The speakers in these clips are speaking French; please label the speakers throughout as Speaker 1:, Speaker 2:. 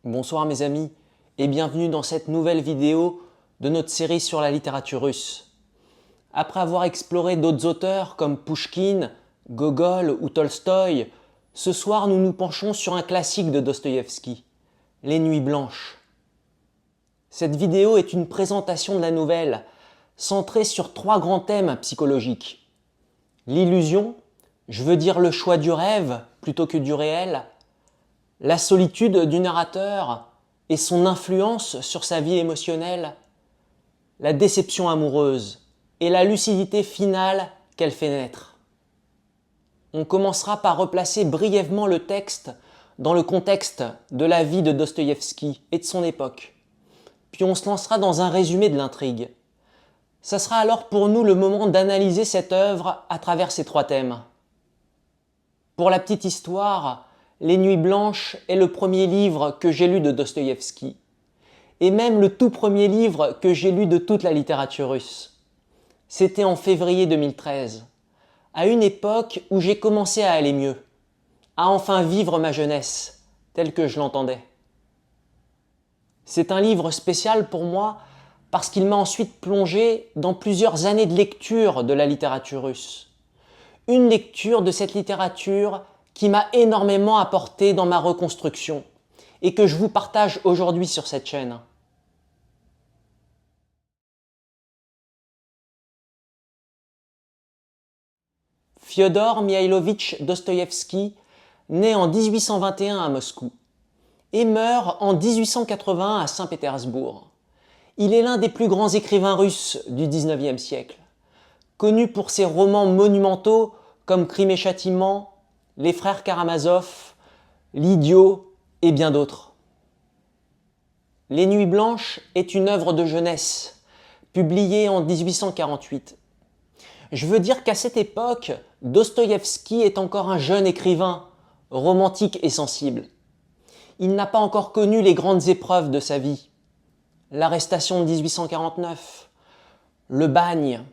Speaker 1: Bonsoir mes amis et bienvenue dans cette nouvelle vidéo de notre série sur la littérature russe. Après avoir exploré d'autres auteurs comme Pouchkine, Gogol ou Tolstoï, ce soir nous nous penchons sur un classique de Dostoïevski, Les Nuits blanches. Cette vidéo est une présentation de la nouvelle, centrée sur trois grands thèmes psychologiques. L'illusion, je veux dire le choix du rêve plutôt que du réel, la solitude du narrateur et son influence sur sa vie émotionnelle, la déception amoureuse et la lucidité finale qu'elle fait naître. On commencera par replacer brièvement le texte dans le contexte de la vie de Dostoïevski et de son époque. Puis on se lancera dans un résumé de l'intrigue. Ça sera alors pour nous le moment d'analyser cette œuvre à travers ces trois thèmes. Pour la petite histoire, Les Nuits blanches est le premier livre que j'ai lu de Dostoïevski, et même le tout premier livre que j'ai lu de toute la littérature russe. C'était en février 2013, à une époque où j'ai commencé à aller mieux, à enfin vivre ma jeunesse, telle que je l'entendais. C'est un livre spécial pour moi parce qu'il m'a ensuite plongé dans plusieurs années de lecture de la littérature russe. Une lecture de cette littérature qui m'a énormément apporté dans ma reconstruction et que je vous partage aujourd'hui sur cette chaîne. Fyodor Mihaïlovitch Dostoïevski naît en 1821 à Moscou et meurt en 1880 à Saint-Pétersbourg. Il est l'un des plus grands écrivains russes du XIXe siècle, connu pour ses romans monumentaux comme Crime et Châtiment, Les Frères Karamazov, L'Idiot et bien d'autres. Les Nuits blanches est une œuvre de jeunesse, publiée en 1848. Je veux dire qu'à cette époque, Dostoïevski est encore un jeune écrivain, romantique et sensible. Il n'a pas encore connu les grandes épreuves de sa vie. L'arrestation de 1849, le bagne,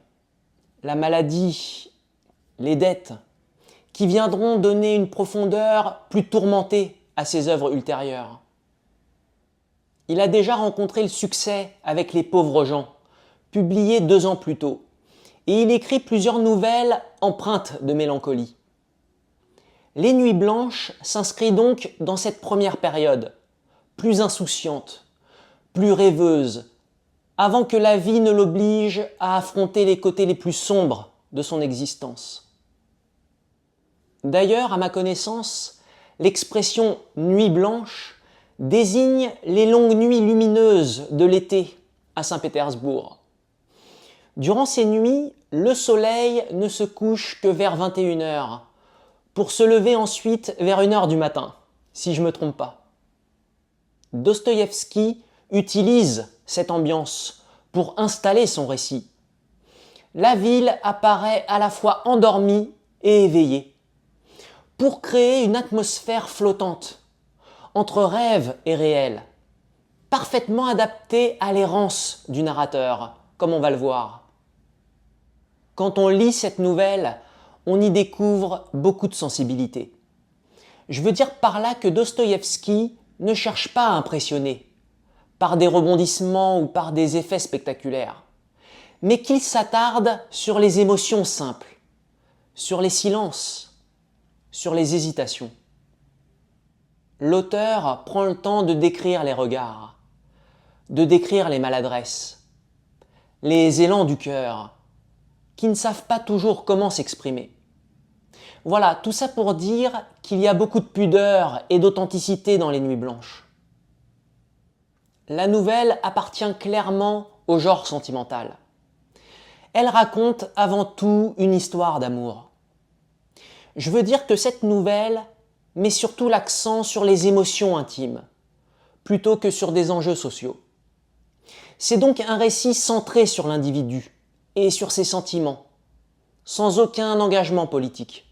Speaker 1: la maladie, les dettes, qui viendront donner une profondeur plus tourmentée à ses œuvres ultérieures. Il a déjà rencontré le succès avec Les Pauvres gens, publié 2 ans plus tôt, et il écrit plusieurs nouvelles empreintes de mélancolie. Les Nuits blanches s'inscrit donc dans cette première période, plus insouciante, plus rêveuse, avant que la vie ne l'oblige à affronter les côtés les plus sombres de son existence. D'ailleurs, à ma connaissance, l'expression « nuit blanche » désigne les longues nuits lumineuses de l'été à Saint-Pétersbourg. Durant ces nuits, le soleil ne se couche que vers 21 h, pour se lever ensuite vers 1 h du matin, si je ne me trompe pas. Dostoïevski utilise cette ambiance pour installer son récit. La ville apparaît à la fois endormie et éveillée, pour créer une atmosphère flottante, entre rêve et réel, parfaitement adaptée à l'errance du narrateur, comme on va le voir. Quand on lit cette nouvelle, on y découvre beaucoup de sensibilité. Je veux dire par là que Dostoïevski ne cherche pas à impressionner, par des rebondissements ou par des effets spectaculaires, mais qu'il s'attarde sur les émotions simples, sur les silences, sur les hésitations. L'auteur prend le temps de décrire les regards, de décrire les maladresses, les élans du cœur, qui ne savent pas toujours comment s'exprimer. Voilà, tout ça pour dire qu'il y a beaucoup de pudeur et d'authenticité dans Les Nuits blanches. La nouvelle appartient clairement au genre sentimental. Elle raconte avant tout une histoire d'amour. Je veux dire que cette nouvelle met surtout l'accent sur les émotions intimes, plutôt que sur des enjeux sociaux. C'est donc un récit centré sur l'individu et sur ses sentiments, sans aucun engagement politique.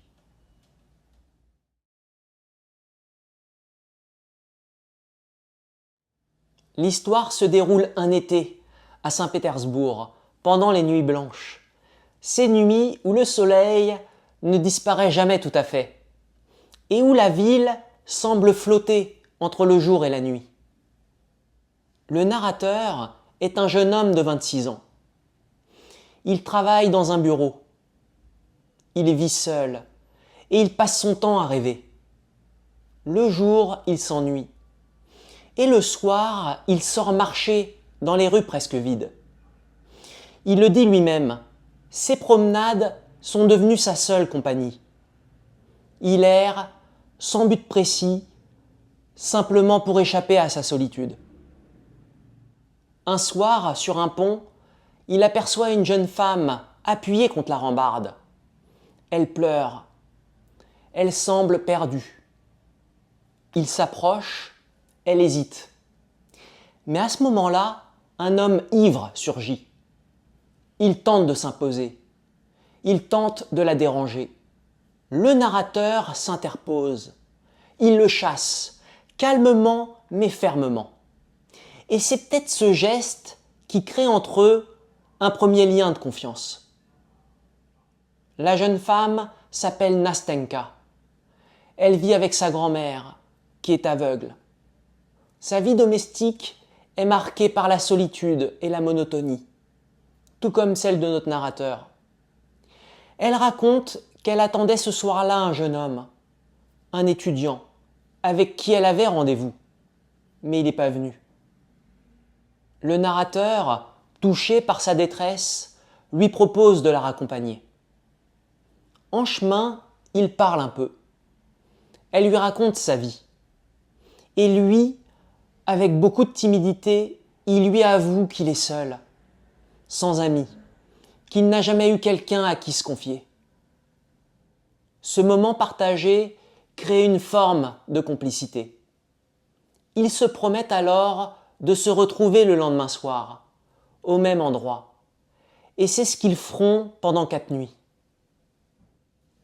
Speaker 1: L'histoire se déroule un été, à Saint-Pétersbourg, pendant les Nuits blanches. Ces nuits où le soleil ne disparaît jamais tout à fait, et où la ville semble flotter entre le jour et la nuit. Le narrateur est un jeune homme de 26 ans. Il travaille dans un bureau. Il vit seul et il passe son temps à rêver. Le jour, il s'ennuie. Et le soir, il sort marcher dans les rues presque vides. Il le dit lui-même, ses promenades sont devenues sa seule compagnie. Il erre sans but précis, simplement pour échapper à sa solitude. Un soir, sur un pont, il aperçoit une jeune femme appuyée contre la rambarde. Elle pleure. Elle semble perdue. Il s'approche, elle hésite. Mais à ce moment-là, un homme ivre surgit. Il tente de s'imposer. Il tente de la déranger. Le narrateur s'interpose. Il le chasse, calmement mais fermement. Et c'est peut-être ce geste qui crée entre eux un premier lien de confiance. La jeune femme s'appelle Nastenka. Elle vit avec sa grand-mère, qui est aveugle. Sa vie domestique est marquée par la solitude et la monotonie, tout comme celle de notre narrateur. Elle raconte qu'elle attendait ce soir-là un jeune homme, un étudiant, avec qui elle avait rendez-vous, mais il n'est pas venu. Le narrateur, touché par sa détresse, lui propose de la raccompagner. En chemin, il parle un peu. Elle lui raconte sa vie. Et lui, avec beaucoup de timidité, il lui avoue qu'il est seul, sans amis, qu'il n'a jamais eu quelqu'un à qui se confier. Ce moment partagé crée une forme de complicité. Ils se promettent alors de se retrouver le lendemain soir, au même endroit. Et c'est ce qu'ils feront pendant 4 nuits.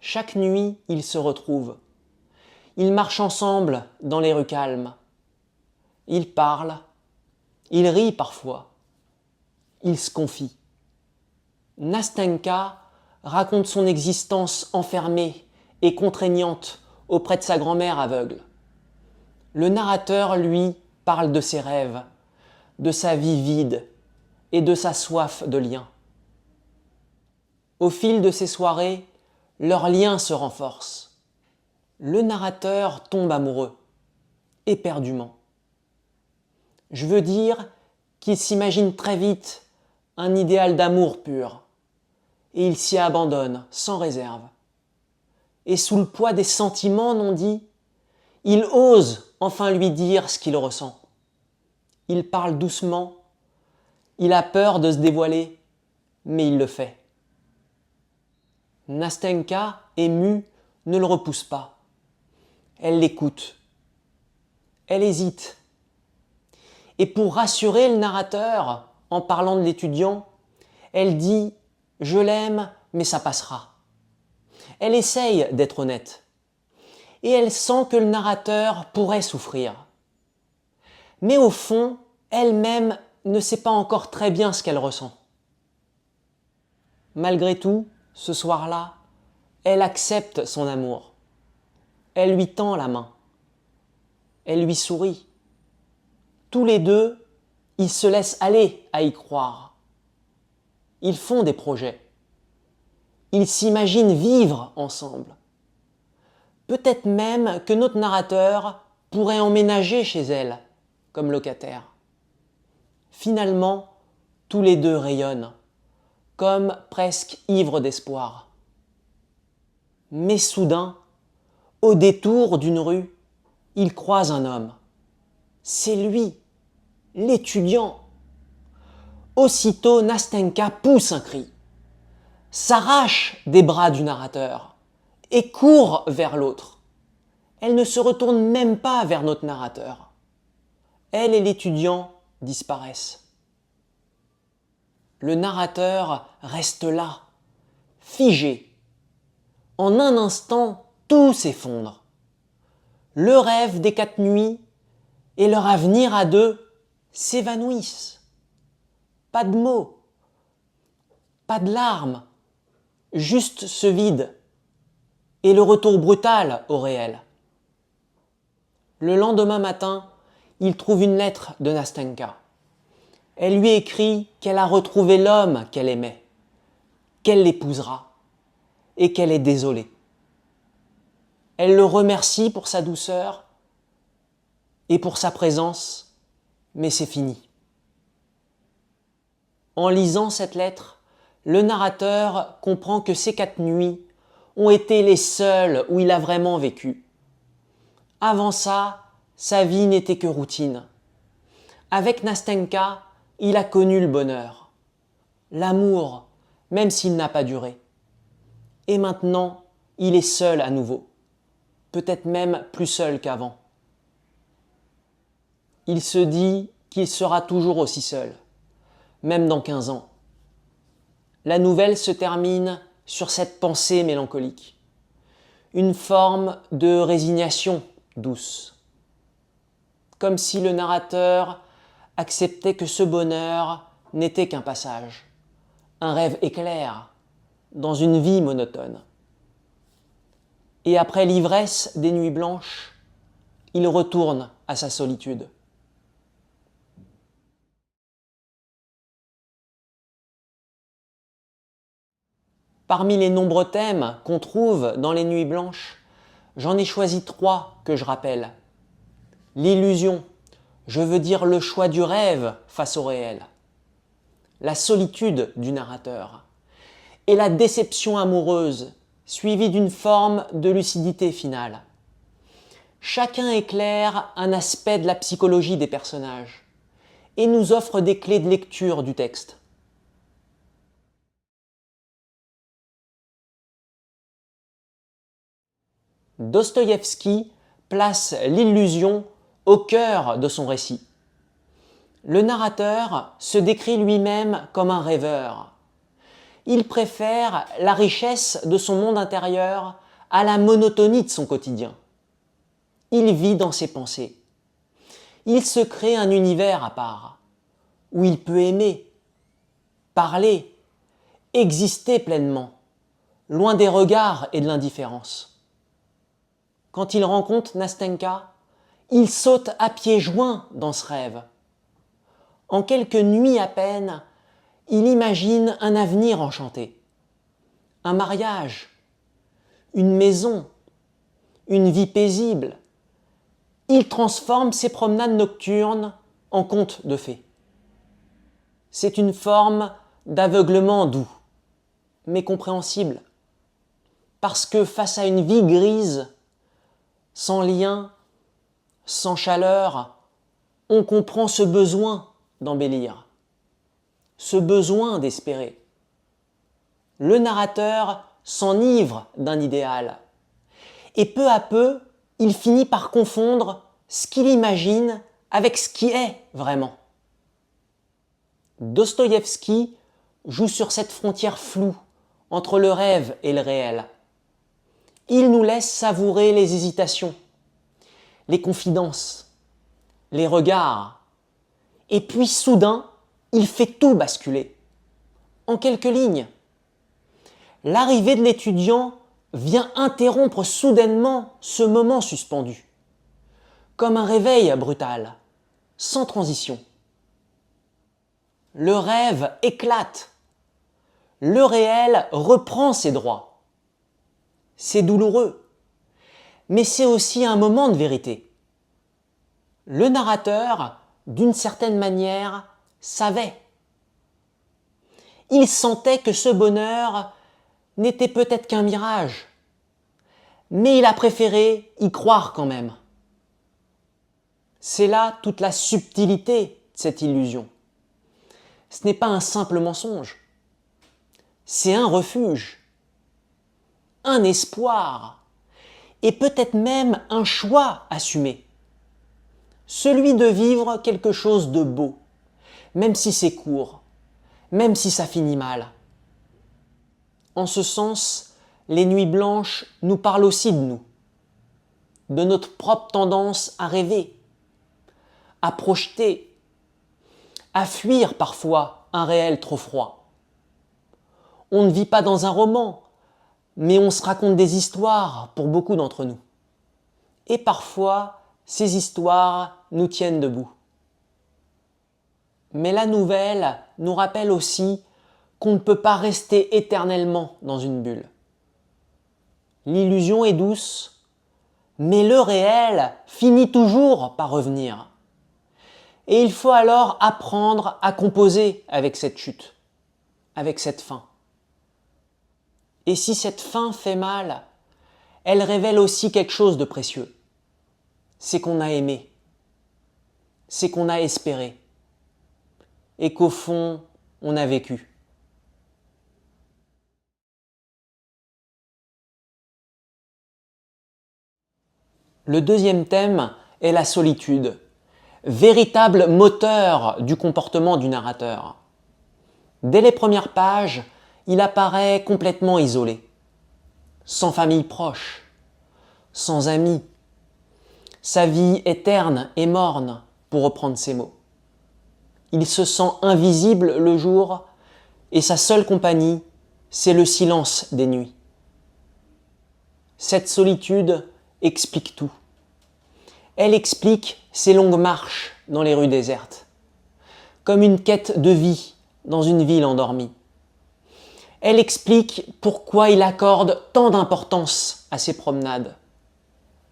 Speaker 1: Chaque nuit, ils se retrouvent. Ils marchent ensemble dans les rues calmes. Ils parlent. Ils rient parfois. Ils se confient. Nastenka raconte son existence enfermée et contraignante auprès de sa grand-mère aveugle. Le narrateur, lui, parle de ses rêves, de sa vie vide et de sa soif de lien. Au fil de ces soirées, leur lien se renforce. Le narrateur tombe amoureux, éperdument. Je veux dire qu'il s'imagine très vite un idéal d'amour pur, et il s'y abandonne sans réserve. Et sous le poids des sentiments non dits, il ose enfin lui dire ce qu'il ressent. Il parle doucement, il a peur de se dévoiler, mais il le fait. Nastenka, émue, ne le repousse pas. Elle l'écoute. Elle hésite. Et pour rassurer le narrateur, en parlant de l'étudiant, elle dit « Je l'aime, mais ça passera ». Elle essaye d'être honnête. Et elle sent que le narrateur pourrait souffrir. Mais au fond, elle-même ne sait pas encore très bien ce qu'elle ressent. Malgré tout, ce soir-là, elle accepte son amour. Elle lui tend la main. Elle lui sourit. Tous les deux, ils se laissent aller à y croire. Ils font des projets. Ils s'imaginent vivre ensemble. Peut-être même que notre narrateur pourrait emménager chez elle comme locataire. Finalement, tous les deux rayonnent, comme presque ivres d'espoir. Mais soudain, au détour d'une rue, il croise un homme. C'est lui, l'étudiant. Aussitôt, Nastenka pousse un cri, s'arrache des bras du narrateur et court vers l'autre. Elle ne se retourne même pas vers notre narrateur. Elle et l'étudiant disparaissent. Le narrateur reste là, figé. En un instant, tout s'effondre. Le rêve des 4 nuits et leur avenir à deux s'évanouissent. Pas de mots, pas de larmes, juste ce vide et le retour brutal au réel. Le lendemain matin, il trouve une lettre de Nastenka. Elle lui écrit qu'elle a retrouvé l'homme qu'elle aimait, qu'elle l'épousera et qu'elle est désolée. Elle le remercie pour sa douceur et pour sa présence, mais c'est fini. En lisant cette lettre, le narrateur comprend que ces 4 nuits ont été les seules où il a vraiment vécu. Avant ça, sa vie n'était que routine. Avec Nastenka, il a connu le bonheur, l'amour, même s'il n'a pas duré. Et maintenant, il est seul à nouveau, peut-être même plus seul qu'avant. Il se dit qu'il sera toujours aussi seul, même dans 15 ans. La nouvelle se termine sur cette pensée mélancolique, une forme de résignation douce, comme si le narrateur acceptait que ce bonheur n'était qu'un passage, un rêve éclair dans une vie monotone. Et après l'ivresse des nuits blanches, il retourne à sa solitude. Parmi les nombreux thèmes qu'on trouve dans les nuits blanches, j'en ai choisi 3 que je rappelle. L'illusion, je veux dire le choix du rêve face au réel. La solitude du narrateur. Et la déception amoureuse, suivie d'une forme de lucidité finale. Chacun éclaire un aspect de la psychologie des personnages et nous offre des clés de lecture du texte. Dostoïevski place l'illusion au cœur de son récit. Le narrateur se décrit lui-même comme un rêveur. Il préfère la richesse de son monde intérieur à la monotonie de son quotidien. Il vit dans ses pensées. Il se crée un univers à part, où il peut aimer, parler, exister pleinement, loin des regards et de l'indifférence. Quand il rencontre Nastenka, il saute à pieds joints dans ce rêve. En quelques nuits à peine, il imagine un avenir enchanté, un mariage, une maison, une vie paisible. Il transforme ses promenades nocturnes en contes de fées. C'est une forme d'aveuglement doux, mais compréhensible, parce que face à une vie grise, sans lien, sans chaleur, on comprend ce besoin d'embellir, ce besoin d'espérer. Le narrateur s'enivre d'un idéal, et peu à peu, il finit par confondre ce qu'il imagine avec ce qui est vraiment. Dostoïevski joue sur cette frontière floue entre le rêve et le réel. Il nous laisse savourer les hésitations, les confidences, les regards. Et puis soudain, il fait tout basculer. En quelques lignes. L'arrivée de l'étudiant vient interrompre soudainement ce moment suspendu. Comme un réveil brutal, sans transition. Le rêve éclate. Le réel reprend ses droits. C'est douloureux, mais c'est aussi un moment de vérité. Le narrateur, d'une certaine manière, savait. Il sentait que ce bonheur n'était peut-être qu'un mirage, mais il a préféré y croire quand même. C'est là toute la subtilité de cette illusion. Ce n'est pas un simple mensonge, c'est un refuge, un espoir, et peut-être même un choix assumé. Celui de vivre quelque chose de beau, même si c'est court, même si ça finit mal. En ce sens, les nuits blanches nous parlent aussi de nous, de notre propre tendance à rêver, à projeter, à fuir parfois un réel trop froid. On ne vit pas dans un roman, mais on se raconte des histoires pour beaucoup d'entre nous. Et parfois, ces histoires nous tiennent debout. Mais la nouvelle nous rappelle aussi qu'on ne peut pas rester éternellement dans une bulle. L'illusion est douce, mais le réel finit toujours par revenir. Et il faut alors apprendre à composer avec cette chute, avec cette fin. Et si cette fin fait mal, elle révèle aussi quelque chose de précieux. C'est qu'on a aimé, c'est qu'on a espéré, et qu'au fond, on a vécu. Le deuxième thème est la solitude, véritable moteur du comportement du narrateur. Dès les premières pages, il apparaît complètement isolé, sans famille proche, sans amis. Sa vie est terne et morne, pour reprendre ses mots. Il se sent invisible le jour et sa seule compagnie, c'est le silence des nuits. Cette solitude explique tout. Elle explique ses longues marches dans les rues désertes, comme une quête de vie dans une ville endormie. Elle explique pourquoi il accorde tant d'importance à ses promenades.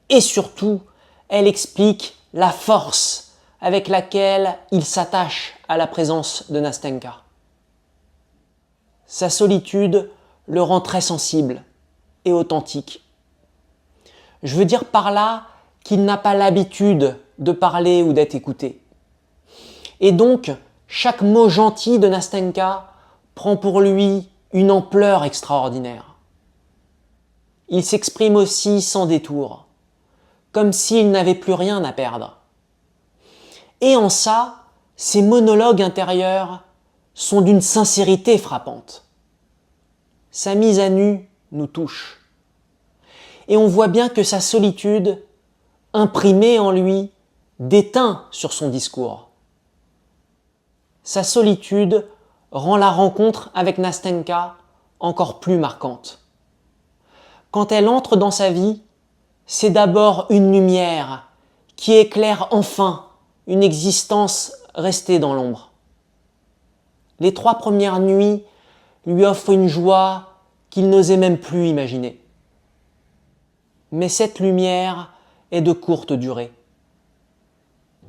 Speaker 1: Et surtout, elle explique la force avec laquelle il s'attache à la présence de Nastenka. Sa solitude le rend très sensible et authentique. Je veux dire par là qu'il n'a pas l'habitude de parler ou d'être écouté. Et donc, chaque mot gentil de Nastenka prend pour lui une ampleur extraordinaire. Il s'exprime aussi sans détour, comme s'il n'avait plus rien à perdre. Et en ça, ses monologues intérieurs sont d'une sincérité frappante. Sa mise à nu nous touche. Et on voit bien que sa solitude, imprimée en lui, déteint sur son discours. Sa solitude rend la rencontre avec Nastenka encore plus marquante. Quand elle entre dans sa vie, c'est d'abord une lumière qui éclaire enfin une existence restée dans l'ombre. Les 3 premières nuits lui offrent une joie qu'il n'osait même plus imaginer. Mais cette lumière est de courte durée.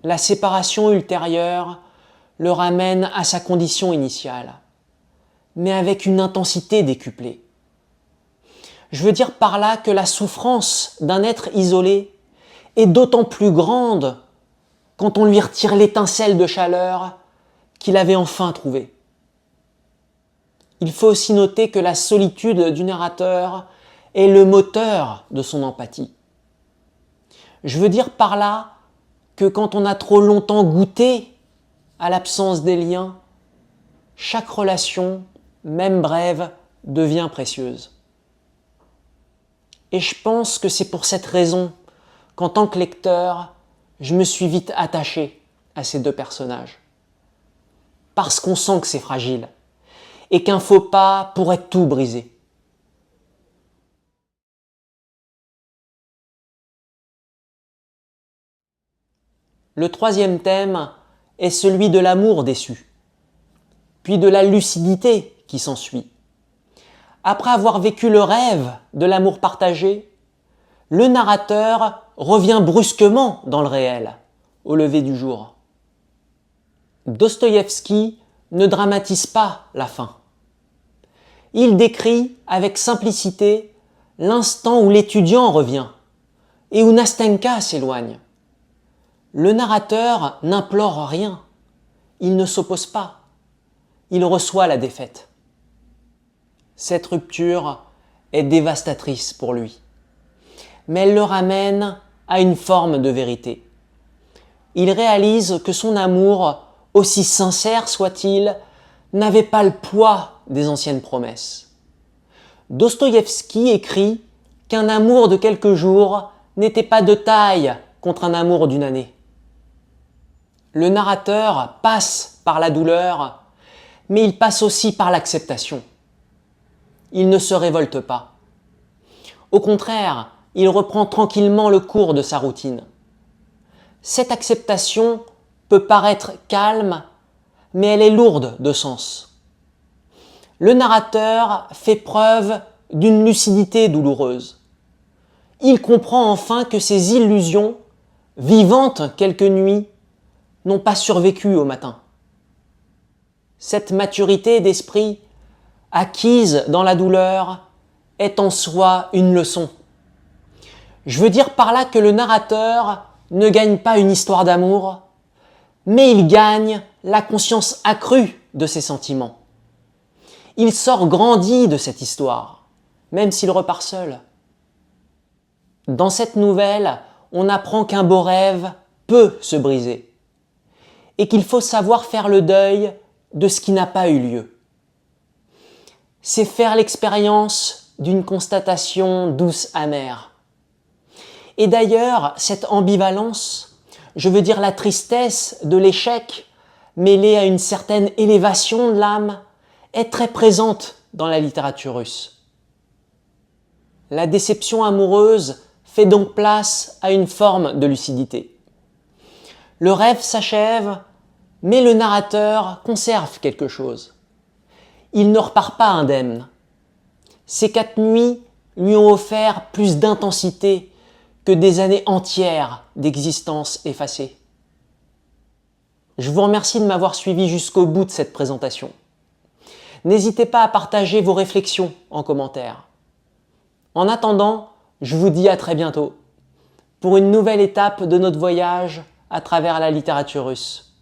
Speaker 1: La séparation ultérieure le ramène à sa condition initiale, mais avec une intensité décuplée. Je veux dire par là que la souffrance d'un être isolé est d'autant plus grande quand on lui retire l'étincelle de chaleur qu'il avait enfin trouvée. Il faut aussi noter que la solitude du narrateur est le moteur de son empathie. Je veux dire par là que quand on a trop longtemps goûté à l'absence des liens, chaque relation, même brève, devient précieuse. Et je pense que c'est pour cette raison qu'en tant que lecteur, je me suis vite attaché à ces 2 personnages. Parce qu'on sent que c'est fragile et qu'un faux pas pourrait tout briser. Le 3e thème est celui de l'amour déçu, puis de la lucidité qui s'ensuit. Après avoir vécu le rêve de l'amour partagé, le narrateur revient brusquement dans le réel, au lever du jour. Dostoïevski ne dramatise pas la fin. Il décrit avec simplicité l'instant où l'étudiant revient et où Nastenka s'éloigne. Le narrateur n'implore rien, il ne s'oppose pas, il reçoit la défaite. Cette rupture est dévastatrice pour lui, mais elle le ramène à une forme de vérité. Il réalise que son amour, aussi sincère soit-il, n'avait pas le poids des anciennes promesses. Dostoïevski écrit qu'un amour de quelques jours n'était pas de taille contre un amour d'une année. Le narrateur passe par la douleur, mais il passe aussi par l'acceptation. Il ne se révolte pas. Au contraire, il reprend tranquillement le cours de sa routine. Cette acceptation peut paraître calme, mais elle est lourde de sens. Le narrateur fait preuve d'une lucidité douloureuse. Il comprend enfin que ses illusions, vivantes quelques nuits, n'ont pas survécu au matin. Cette maturité d'esprit, acquise dans la douleur, est en soi une leçon. Je veux dire par là que le narrateur ne gagne pas une histoire d'amour, mais il gagne la conscience accrue de ses sentiments. Il sort grandi de cette histoire, même s'il repart seul. Dans cette nouvelle, on apprend qu'un beau rêve peut se briser et qu'il faut savoir faire le deuil de ce qui n'a pas eu lieu. C'est faire l'expérience d'une constatation douce amère. Et d'ailleurs, cette ambivalence, je veux dire la tristesse de l'échec, mêlée à une certaine élévation de l'âme, est très présente dans la littérature russe. La déception amoureuse fait donc place à une forme de lucidité. Le rêve s'achève, mais le narrateur conserve quelque chose. Il ne repart pas indemne. Ces 4 nuits lui ont offert plus d'intensité que des années entières d'existence effacée. Je vous remercie de m'avoir suivi jusqu'au bout de cette présentation. N'hésitez pas à partager vos réflexions en commentaire. En attendant, je vous dis à très bientôt pour une nouvelle étape de notre voyage à travers la littérature russe.